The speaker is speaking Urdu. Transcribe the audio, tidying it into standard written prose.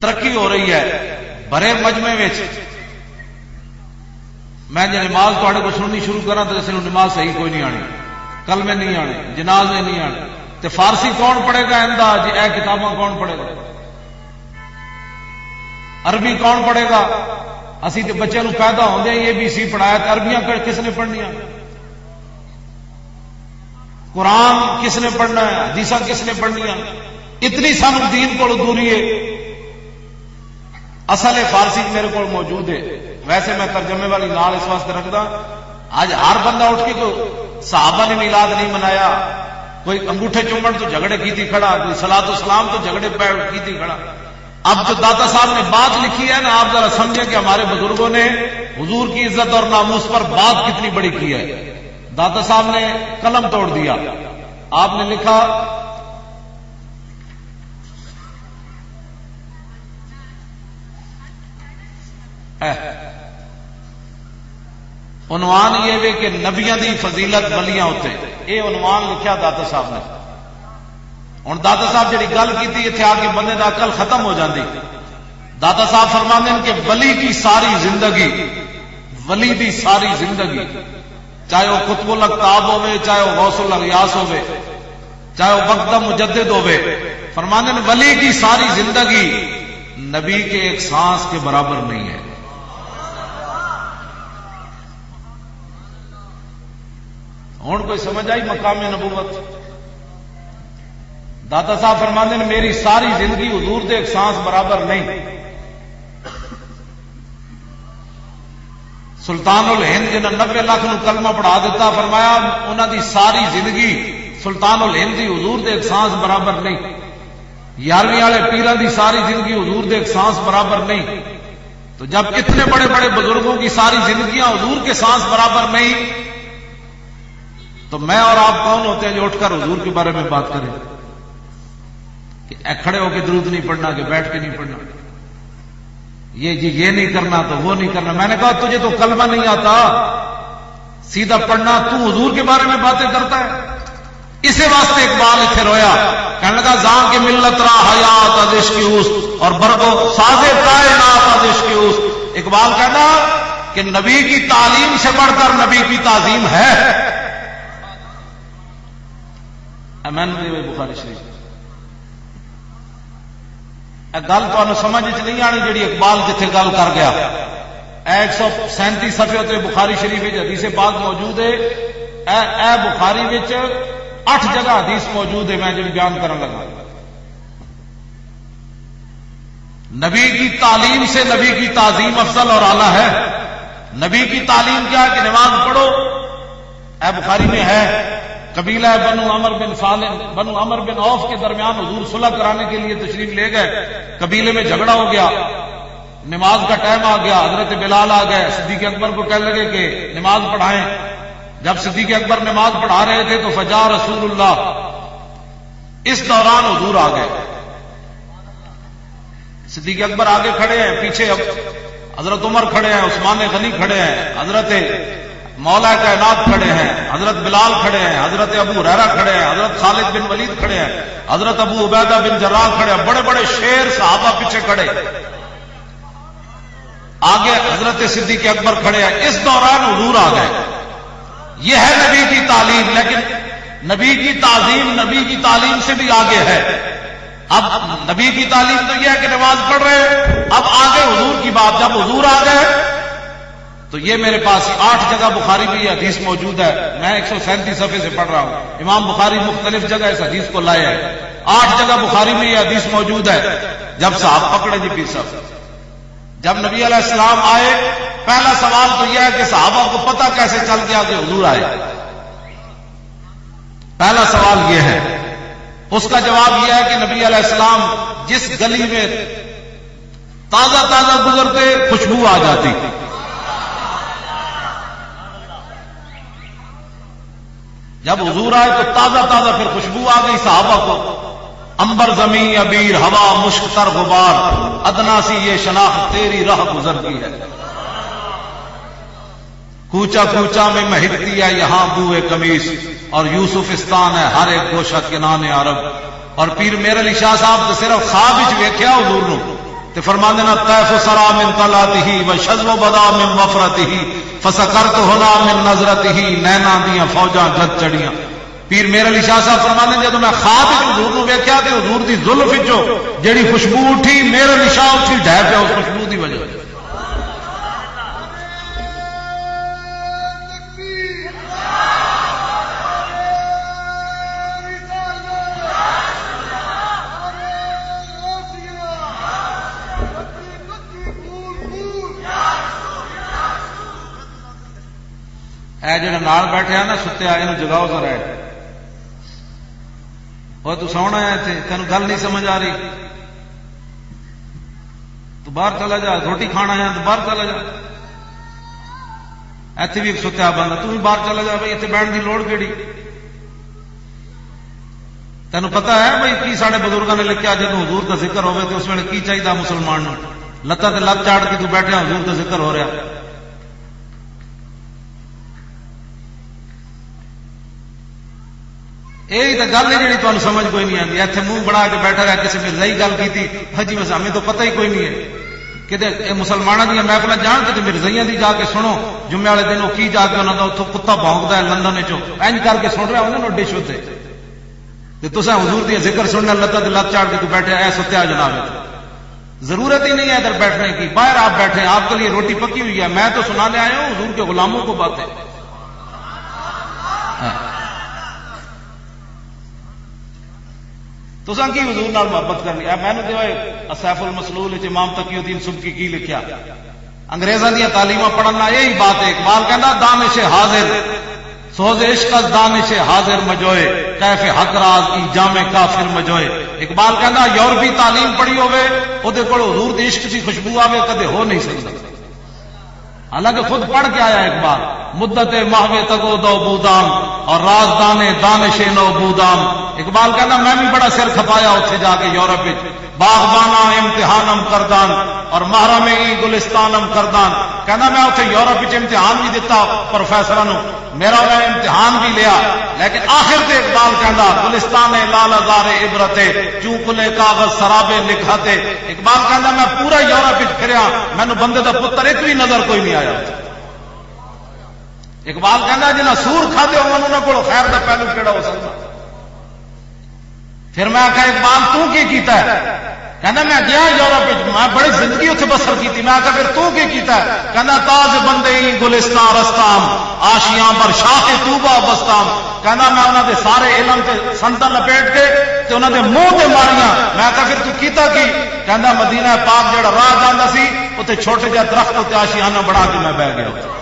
ترقی ہو رہی ہے بڑے مجمع میں جو نماز تھوڑے کو سننی شروع کرا تو کسی نماز صحیح کوئی نہیں آنی، کلمے نہیں آنے، جنازے نہیں آنے، تو فارسی کون پڑھے گا انداز اے کتاباں کون پڑھے گا، عربی کون پڑھے گا؟ اسی تو بچے نو پیدا ہوندے یہ بھی سی پڑھایا تو عربیاں کس نے پڑھنیاں، قرآن کس نے پڑھنا ہے، حدیثاں کس نے پڑھنیاں، اتنی سانو دین کو دوری ہے۔ اصل فارسی میرے کو موجود ہے، ویسے میں ترجمے والی نال اس واسطے رکھدا، آج ہر بندہ اٹھ کے کوئی صحابہ نے میلاد نہیں منایا، کوئی انگوٹھے چومن تو جھگڑے کیتی کھڑا، کوئی صلاۃ و سلام تو جھگڑے کیتی کھڑا۔ اب جو داتا صاحب نے بات لکھی ہے نا، آپ ذرا سمجھیں کہ ہمارے بزرگوں نے حضور کی عزت اور ناموس پر بات کتنی بڑی کی ہے۔ داتا صاحب نے قلم توڑ دیا، آپ نے لکھا عنوان یہ ہے کہ نبیاں دی فضیلت ولیاں ہوتے، یہ عنوان لکھا داتا صاحب نے۔ ہوں داتا صاحب جڑی گل کی اتنے آ کے بندے دا عقل ختم ہو جاندی۔ داتا صاحب فرماندے ہیں کہ ولی کی ساری زندگی، ولی دی ساری زندگی، چاہے وہ قطب الاقطاب ہوئے، چاہے وہ غوث الاغیاث ہوئے، چاہے وہ بغداد مجدد ہوئے، فرماندے ہیں ولی کی ساری زندگی نبی کے ایک سانس کے برابر نہیں ہے۔ ہوں کوئی سمجھ آئی مقام نبوت؟ داتا صاحب فرماندے ہیں میری ساری زندگی حضور دے ایک سانس برابر نہیں۔ سلطان الہند جنہاں 90 لاکھ نو کلمہ پڑھا دیتا، فرمایا انہاں دی ساری زندگی سلطان الہند دی حضور دے ایک سانس برابر نہیں۔ 11ویں والے پیراں دی ساری زندگی حضور دے ایک سانس برابر نہیں۔ تو جب اتنے بڑے بڑے بزرگوں کی ساری زندگیاں حضور کے سانس برابر نہیں، تو میں اور آپ کون ہوتے ہیں جو اٹھ کر حضور کے بارے میں بات کریں کہ کھڑے ہو کے درود نہیں پڑھنا، کہ بیٹھ کے نہیں پڑھنا، یہ نہیں کرنا تو وہ نہیں کرنا۔ میں نے کہا تجھے تو کلمہ نہیں آتا، سیدھا پڑھنا، تو حضور کے بارے میں باتیں کرتا ہے۔ اسی واسطے اقبال اتنے رویا، کہنے لگا زاں کے ملت را حیات از عشق اوست اور برگو سازے کائنات از عشق اوست۔ اقبال کہنا کہ نبی کی تعلیم سے بڑھ کر نبی کی تعظیم ہے۔ امین بخاری شریف گل تو سمجھ نہیں آنی جڑی اقبال جتھے گل کر گیا۔ 137 صفحے تے بخاری شریف حدیث پاک موجود ہے۔ اے بخاری وچ 8 جگہ حدیث موجود ہے، میں جو بیان کرنے لگا۔ نبی کی تعلیم سے نبی کی تعظیم افضل اور اعلیٰ ہے۔ نبی کی تعلیم کیا ہے کہ نماز پڑھو، اے بخاری میں ہے، قبیلہ بنو عمر بن عوف کے درمیان حضور صلح کرانے کے لیے تشریف لے گئے، قبیلے میں جھگڑا ہو گیا، نماز کا ٹائم آ گیا، حضرت بلال آ گئے، صدیق اکبر کو کہنے لگے کہ نماز پڑھائیں۔ جب صدیق اکبر نماز پڑھا رہے تھے تو فجا رسول اللہ، اس دوران حضور آ گئے۔ صدیق اکبر آگے کھڑے ہیں، پیچھے حضرت عمر کھڑے ہیں، عثمان غنی کھڑے ہیں، حضرت مولا کائنات کھڑے ہیں، حضرت بلال کھڑے ہیں، حضرت ابو ہریرہ کھڑے ہیں، حضرت خالد بن ولید کھڑے ہیں، حضرت ابو عبیدہ بن جراح کھڑے ہیں، بڑے بڑے شیر صحابہ پیچھے کھڑے، آگے حضرت صدیق اکبر کھڑے ہیں۔ اس دوران حضور آ گئے۔ یہ ہے نبی کی تعلیم، لیکن نبی کی تعظیم نبی کی تعلیم سے بھی آگے ہے۔ اب نبی کی تعلیم تو یہ ہے کہ نماز پڑھ رہے ہیں، اب آگے حضور کی بات۔ جب حضور آ گئے تو یہ میرے پاس 8 جگہ بخاری میں یہ حدیث موجود ہے، میں 137 صفحے سے پڑھ رہا ہوں۔ امام بخاری مختلف جگہ اس حدیث کو لائے ہیں، 8 جگہ بخاری میں یہ حدیث موجود ہے۔ جب صاحب پکڑے جی پیر صاحب، جب نبی علیہ السلام آئے، پہلا سوال تو یہ ہے کہ صحابہ کو پتہ کیسے چل گیا کہ حضور آئے؟ پہلا سوال یہ ہے۔ اس کا جواب یہ ہے کہ نبی علیہ السلام جس گلی میں تازہ تازہ گزرتے خوشبو آ جاتی، جب حضور آئے تو تازہ تازہ پھر خوشبو آ گئی صحابہ کو۔ انبر زمین ابیر ہوا مشک تر غبار، ادنا سی یہ شناخت تیری راہ گزرتی ہے۔ کوچا کوچا میں مہکتی ہے یہاں بوئے قمیص، اور یوسفستان ہے ہر ایک گوشہ کنانے عرب۔ اور پیر میرے علی شاہ صاحب تو صرف خواب وچ ویکھیا حضور نو، تے فرماندے نا طیف سرا من طلعته وشذو بدا من وفرته فسکرت ہنا من نظرته، نینا دیاں فوجاں گھت چڑیاں. پیر میر علی شاہ صاحب فرماندے جدوں میں خواب وچ حضور نو ویکھیا تے حضور دی زلف وچوں جیڑی خوشبو اٹھی، میر علی شاہ اٹھی ڈھہ پیا اس خوشبو دی وجہ. اے جڑا نال بیٹھا نا ستیا، یہ جگاؤ ذرا. اور تو سونا ہے اتنے، تین گل نہیں سمجھ آ رہی، تو باہر چلا جا. روٹی کھانا ہے تو باہر چلا جا. اتنے بھی ایک ستیا بندہ، تو بھی باہر چلا جا. بھائی اتنے بہن کی لوڑ کیڑی؟ تینوں پتا ہے بھائی کی سارے بزرگوں نے لکھا، جب حضور کا ذکر ہوئے تو اس ویلے کی چاہیے مسلمان نو؟ لتاں تے لت چاڑ کے تو بیٹھا حضور کا ذکر ہو رہا. یہی تو گل ہے جی تمہیں سمجھ کوئی نہیں آتی. اتنے منہ بنا کے بیٹھا رہا، کسی مرزائی گل کی حجی بس ہمیں تو پتہ ہی کوئی نہیں ہے کہ مسلمانوں دیا محفل جان کے مرزائیاں دی جا کے سنو. جمعے والے دن وہ کی جا کے انہوں کا اتوں کتا بھونکتا ہے لندن چنج کر کے سن رہا انہوں نے ڈش ہوتے. تصا حضور دیا ذکر سننا لتا لت چاڑ کے تو بیٹھے اے ستیا جناب. ضرورت ہی نہیں ہے ادھر بیٹھنے کی، باہر آپ بیٹھے ہیں، آپ کے لیے روٹی پکی ہوئی ہے. میں تو سنانے آیا ہوں حضور کے غلاموں کو باتیں. تو کی حضور نال محبت کرنی ہے. میں نے سیف المسلول امام تقی الدین سبکی کی لکھیا، انگریزاں دیا تعلیماں پڑھنا یہی بات ہے. اقبال کہنا دانش حاضر سوز عشق از دانش حاضر مجوئے کیف حق راز ای جامع کافر مجوئے. اقبال کہنا یورپی تعلیم پڑھی ہوئے وہ حضور دی عشق کی خوشبو آوے کدے ہو نہیں سکتا. حالانکہ خود پڑھ کے آیا اقبال، مدت ماہوے تگو دو بودام اور رازدانے دانش نو بودام. اقبال کہنا میں بھی بڑا سر کھپایا اتنے جا کے یورپ، باغبانہ امتحانم کردان اور محرم گلستانم کردان. کہنا میں اتنے یورپ امتحان بھی دیتا پروفیسروں، میرا انہیں امتحان بھی لیا، لیکن آخر تے اقبال کہنا گلستان لال ہزار عبرت چونکلے کاغذ سرابے لکھاتے. اقبال کہنا میں پورا یورپ پھریا، مینو بندے دا پتر ایک بھی نظر کوئی نہیں آیا. اقبال کہنا جنہیں سور کھاتے انہوں کو خیر دا پہلو کیڑا ہو سکتا. پھر میں آخا اقبال تو کی کیتا ہے؟ کہنا میں گیا یورپ میں بڑی زندگی اتنے بسر کی. میں آخا پھر تو کی کیتا ہے؟ کہنا تاج بندے گلستان رستام آشیاں پر شاخ توبہ بستام. کہنا میں انہوں نے سارے علم سے سنتن لپیٹ کے تے انہوں نے منہ تے ماریاں. میں آخا پھر تو کیتا کی؟ کہنا مدینہ پاک جڑا راہ جانا سی اتنے چھوٹے جہے درخت اتنے آشیانہ بنا کے میں بہ گیا.